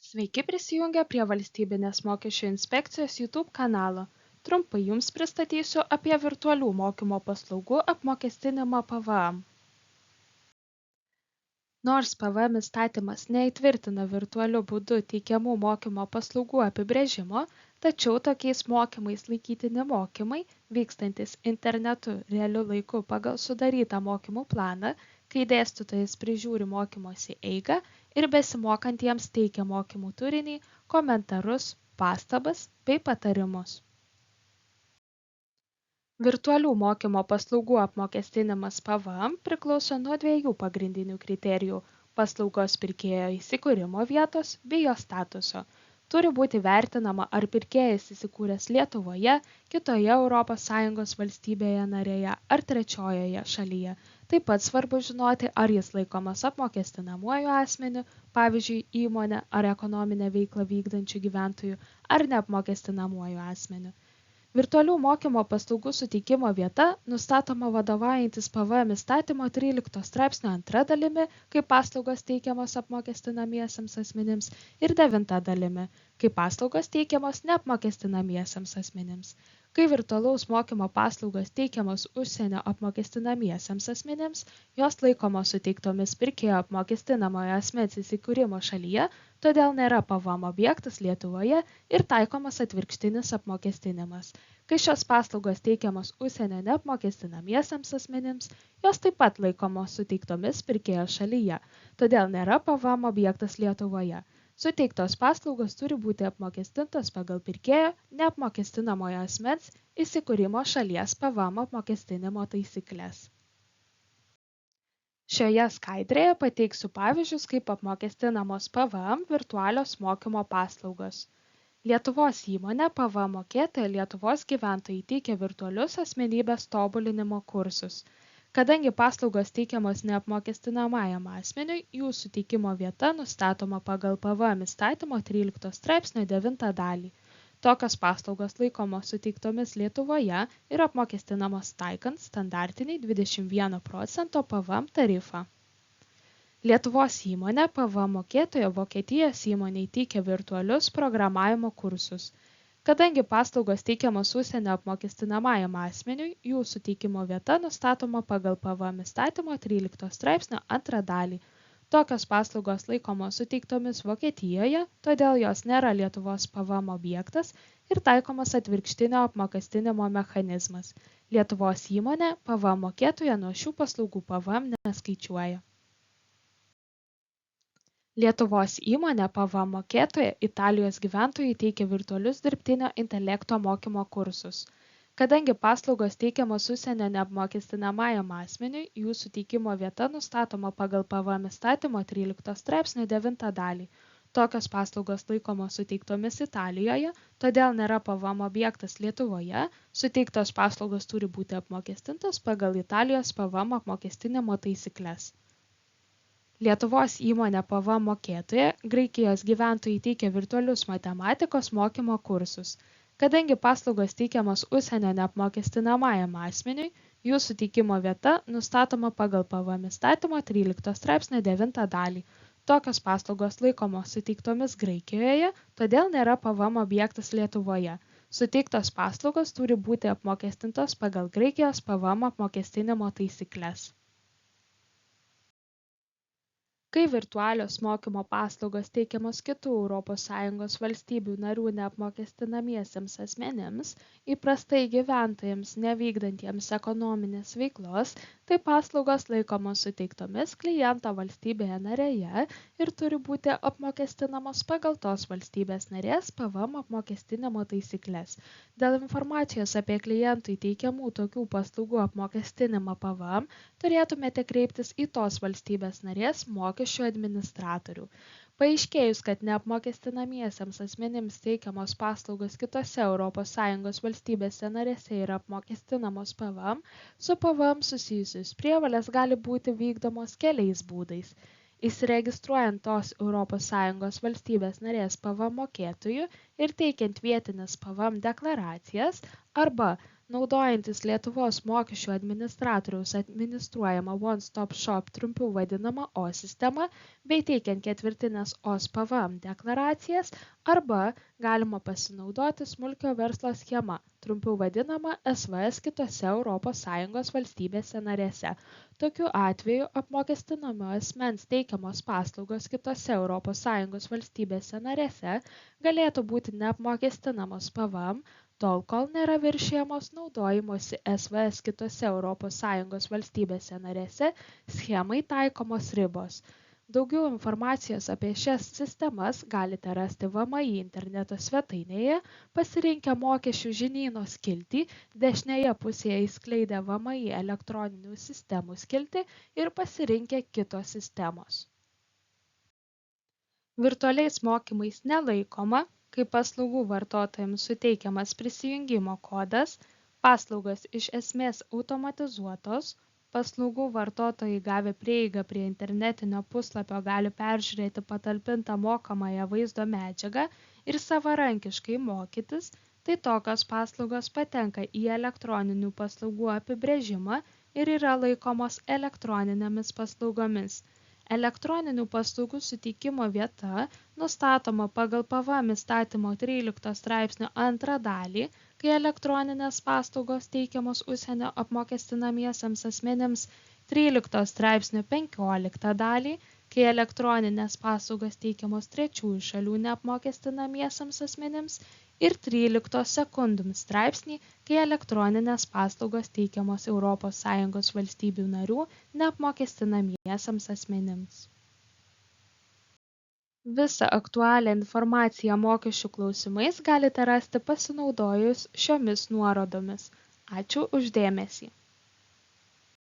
Sveiki prisijungę prie Valstybinės mokesčių inspekcijos YouTube kanalo. Trumpai jums pristatysiu apie virtualių mokymo paslaugų apmokestinimą PVM. Nors PVM įstatymas neįtvirtina virtualiu būdu teikiamų mokymo paslaugų apibrėžimo, tačiau tokiais mokymais laikytini mokymai, vykstantis internetu realiu laiku pagal sudarytą mokymų planą, kai dėstytojas prižiūri mokymosi eigą ir besimokantiems teikia mokymų turinį, komentarus, pastabas bei patarimus. Virtualių mokymo paslaugų apmokestinimas PVM priklauso nuo dviejų pagrindinių kriterijų – paslaugos pirkėjo įsikūrimo vietos bei jo statuso. Turi būti vertinama, ar pirkėjas įsikūręs Lietuvoje, kitoje ES valstybėje narėje ar trečiojoje šalyje. Taip pat svarbu žinoti, ar jis laikomas apmokestinamuoju asmeniu, pavyzdžiui, įmonę ar ekonominę veiklą vykdančių gyventojų, ar neapmokestinamuoju asmeniu. Virtualių mokymo paslaugų suteikimo vieta nustatoma vadovaujantis PVM įstatymo 13 straipsnio 2 dalimi, kai paslaugos teikiamos apmokestinamiesiems asmenims, ir 9 dalimi, kai paslaugos teikiamos neapmokestinamiesiems asmenims. Kai virtualaus mokymo paslaugos teikiamos užsienio apmokestinamiesiems asmenims, jos laikomos suteiktomis pirkėjo apmokestinamojo asmens įsikūrimo šalyje, todėl nėra PVM objektas Lietuvoje ir taikomas atvirkštinis apmokestinimas. Kai šios paslaugos teikiamos užsienio neapmokestinamiesiems asmenims, jos taip pat laikomos suteiktomis pirkėjo šalyje, todėl nėra PVM objektas Lietuvoje. Suteiktos paslaugos turi būti apmokestintos pagal pirkėjo neapmokestinamojo asmens įsikūrimo šalies PVM apmokestinimo taisykles. Šioje skaidrėje pateiksiu pavyzdžius, kaip apmokestinamos PVM virtualios mokymo paslaugos. Lietuvos įmonė PVM mokėtoja Lietuvos gyventojai teikia virtualius asmenybės tobulinimo kursus. Kadangi paslaugos teikiamos neapmokestinamajam asmeniui, jų suteikimo vieta nustatoma pagal PVM įstatymo 13 straipsnio 9 dalį. Tokios paslaugos laikomos suteiktomis Lietuvoje ir apmokestinamos taikant standartinį 21% PVM tarifą. Lietuvos įmonė PVM mokėtoja Vokietijos įmonei teikia virtualius programavimo kursus. Kadangi paslaugos teikiamos užsienio apmokestinamajam asmeniui, jų suteikimo vieta nustatoma pagal PVM įstatymo 13 straipsnio 2 dalį. Tokios paslaugos laikomos suteiktomis Vokietijoje, todėl jos nėra Lietuvos PVM objektas ir taikomas atvirkštinio apmokestinimo mechanizmas. Lietuvos įmonė PVM mokėtoja nuo šių paslaugų PVM neskaičiuoja. Lietuvos įmonė PVM mokėtoja Italijos gyventojai teikia virtualius dirbtinio intelekto mokymo kursus. Kadangi paslaugos teikiamos užsienio neapmokestinamajam asmeniui, jų suteikimo vieta nustatoma pagal PVM įstatymo 13 straipsnio 9 dalį. Tokios paslaugos laikomos suteiktomis Italijoje, todėl nėra PVM objektas Lietuvoje, suteiktos paslaugos turi būti apmokestintos pagal Italijos PVM apmokestinimo taisykles. Lietuvos įmonė PVM mokėtoja Graikijos gyventojai teikia virtualius matematikos mokymo kursus. Kadangi paslaugos teikiamos užsienio neapmokestinamajam asmeniui, jų suteikimo vieta nustatoma pagal PVM įstatymo 13 straipsnio 9 dalį. Tokios paslaugos laikomos suteiktomis Graikijoje, todėl nėra PVM objektas Lietuvoje. Suteiktos paslaugos turi būti apmokestintos pagal Graikijos PVM apmokestinimo taisykles. Kai virtualios mokymo paslaugos teikiamos kitų ES valstybių narių neapmokestinamiesiems asmenims, įprastai gyventojams nevykdantiems ekonominės veiklos, tai paslaugos laikomos suteiktomis kliento valstybėje narėje ir turi būti apmokestinamos pagal tos valstybės narės PVM apmokestinimo taisykles. Dėl informacijos apie klientui teikiamų tokių paslaugų apmokestinimą PVM turėtumėte kreiptis į tos valstybės narės mokesčių administratorių. Paaiškėjus, kad neapmokestinamiesiems asmenims teikiamos paslaugos kitose ES valstybėse narėse yra apmokestinamos PVM, su PVM susijusios prievolės gali būti vykdomos keliais būdais. Įsiregistruojant tos ES valstybės narės PVM mokėtojų ir teikiant vietines PVM deklaracijas arba Naudojantis Lietuvos mokesčių administratoriaus administruojama One Stop Shop trumpiau vadinama O sistema bei teikiant ketvirtinės OS PVM deklaracijas arba galima pasinaudoti smulkio verslo schema, trumpiau vadinama SVS kitose ES valstybėse narėse. Tokiu atveju apmokestinamo asmens teikiamos paslaugos kitose ES valstybėse narėse galėtų būti neapmokestinamos PVM, tol kol nėra viršijamos naudojimosi SVS kitose ES valstybėse narėse schemai taikomos ribos. Daugiau informacijos apie šias sistemas galite rasti VMI interneto svetainėje, pasirinkę mokesčių žinyno skiltį, dešinėje pusėje įskleidę VMI elektroninių sistemų skiltį ir pasirinkę kitos sistemos. Virtualiais mokymais nelaikoma, kai paslaugų vartotojams suteikiamas prisijungimo kodas, paslaugos iš esmės automatizuotos, paslaugų vartotojai gavę prieigą prie internetinio puslapio gali peržiūrėti patalpintą mokamąją vaizdo medžiagą ir savarankiškai mokytis, tai tokios paslaugos patenka į elektroninių paslaugų apibrėžimą ir yra laikomos elektroninėmis paslaugomis. Elektroninių paslaugų suteikimo vieta nustatoma pagal PVM įstatymo 13 straipsnio 2 dalį, kai elektroninės paslaugos teikiamos užsienio apmokestinamiesiems asmenims, 13 straipsnio 15 dalį, kai elektroninės paslaugos teikiamos trečiųjų šalių neapmokestinamiesiems asmenims ir 13 sekundum straipsnį, kai elektroninės paslaugos teikiamos ES valstybių narių neapmokestinamiesiems asmenims. Visą aktualią informaciją mokesčių klausimais galite rasti pasinaudojus šiomis nuorodomis. Ačiū už dėmesį.